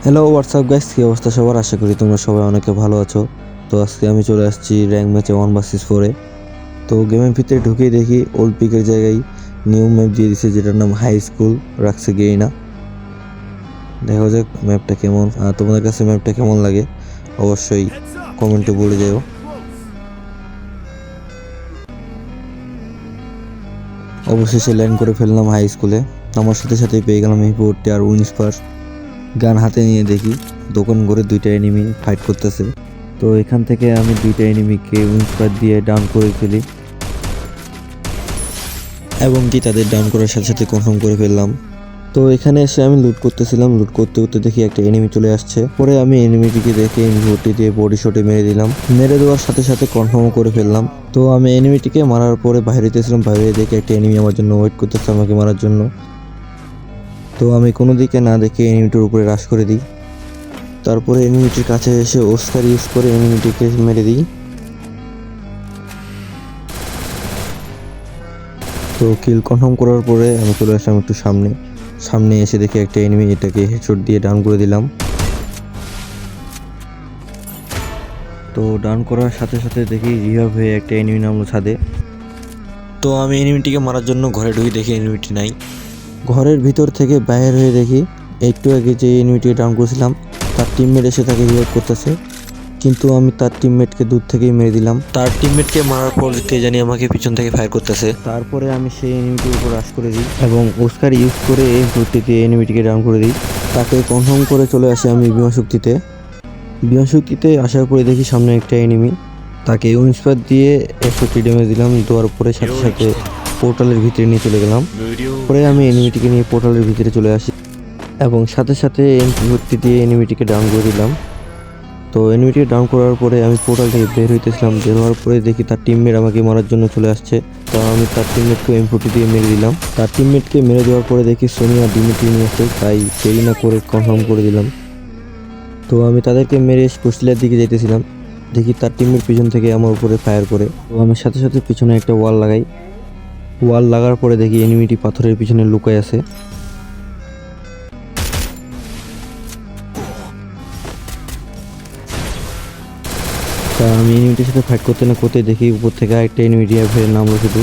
Hello WhatsApp guys, কী অবস্থা সবার? আশা করি তোমরা সবাই অনেকে ভালো আছো। তো আজকে আমি চলে আসছি র্যাঙ্ক ম্যাচে 1 vs 4-এ। তো গেমের ভিতরে ঢুকেই দেখি ওল্ড পিকের জায়গায় নিউ ম্যাপ দিয়ে দিছে, যেটার নাম হাই স্কুল রাখছে গেইনা। দেখা যাক ম্যাপটা কেমন, তোমাদের কাছে ম্যাপটা কেমন লাগে অবশ্যই কমেন্টে বলে যাও। অবশেষে ল্যান্ড করে ফেললাম হাই স্কুলে। আমার সাথে সাথেই পেয়ে গেলাম এই পোর্টটি আর উইন্সপার। গান হাতে নিয়ে দেখি দোকান ঘরে দুইটা এনিমি ফাইট করতেছে। তো এখান থেকে আমি দুইটা এনিমিকে উইন্সপার দিয়ে ডাউন করে ফেলি এবং কি তাদের ডাউন করার সাথে সাথে কনফার্ম করে ফেললাম। তো এখানে এসে আমি লুট করতেছিলাম, লুট করতে করতে দেখি একটা এনিমি চলে আসছে। পরে আমি এনিমিটিকে দেখে এমভি দিয়ে বডি শটে মেরে দিলাম। মেরে দেওয়ার সাথে সাথে কনফার্মও করে ফেললাম। তো আমি এনিমিটিকে মারার পরে বাইরে হইতেছিলাম, বাইরে দেখে একটা এনিমি আমার জন্য ওয়েট করতেছে আমাকে মারার জন্য। তো আমি কোনো দিকে না দেখে এনিমিটির উপরে রাশ করে দিই। তারপরে এনিমিটির কাছে এসে ওস্কার ইউজ করে এনিমিটিকে মেরে দিই। তো কিল কনফার্ম করার পরে আমি চলে আসলাম একটু সামনে। সামনে এসে দেখি একটা এনিমি, এটাকে হেডশট দিয়ে ডাউন করে দিলাম। তো ডাউন করার সাথে সাথে দেখি রিভাইভ হয়ে একটা এনিমি নামলো ছাদে। তো আমি এনিমিটিকে মারার জন্য ঘরে ঢুকে দেখি এনিমিটি নাই। ঘরের ভিতর থেকে বাইরে হয়ে দেখি একটু আগে যে এনিমিটিকে ডাউন করেছিলাম তার টিমমেট এসে তাকে রিভাইভ করতেছে, কিন্তু আমি তার টিমমেটকে দূর থেকেই মেরে দিলাম। তার টিমমেটকে মারার পর কে জানি আমাকে পিছন থেকে ফায়ার করতেছে। তারপরে আমি সেই এনিমিটির উপর রাশ করে দিই এবং ওস্কার ইউজ করে এই ভর্তিতে এনিমিটিকে ডাউন করে দিই। তাকে কনফার্ম করে চলে আসি আমি বিমান শক্তিতে। বিমান শক্তিতে আসার পরে দেখি সামনে একটা এনিমি, তাকে ইন্সপায়ার দিয়ে 100 ড্যামেজ দিলাম। দেওয়ার পরে সাথে সাথে পোর্টালের ভিতরে নিয়ে চলে গেলাম। পরে আমি এনিমিটিকে নিয়ে পোর্টালের ভিতরে চলে আসি এবং সাথে সাথে ভর্তি দিয়ে এনিমিটিকে ডাউন করে দিলাম। তো এনিমিটিকে ডাউন করার পরে আমি পোর্টাল থেকে বের হইতেছিলাম, বের হওয়ার পরে দেখি তার টিমমেট আমাকে মারার জন্য চলে আসছে। তো আমি তার টিমমেটকে M40 দিয়ে মেরে দিলাম। তার টিমমেটকে মেরে দেওয়ার পরে দেখি সোনিয়া ডিমিটি নিয়ে আসছে, তাই দেরি না করে কনফার্ম করে দিলাম। তো আমি তাদেরকে মেরে কুষ্টিয়ার দিকে যেতেছিলাম, দেখি তার টিমের পিছন থেকে আমার উপরে ফায়ার করে। তো আমি সাথে সাথে পিছনে একটা ওয়াল লাগাই। ওয়াল লাগার পরে দেখি এনিমিটি পাথরের পিছনে লুকায় আছে। তা আমি এনিমিটির সাথে ফাইট করতে না করতে দেখি উপর থেকে আরেকটা এনিমি রিভাইভ হয়ে নামলো শুধু।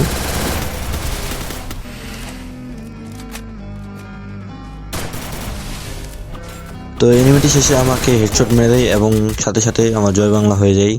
তো এনিমিটি শেষে আমাকে হেডশট মেরে দেয় এবং সাথে সাথে আমার জয় বাংলা হয়ে যায়।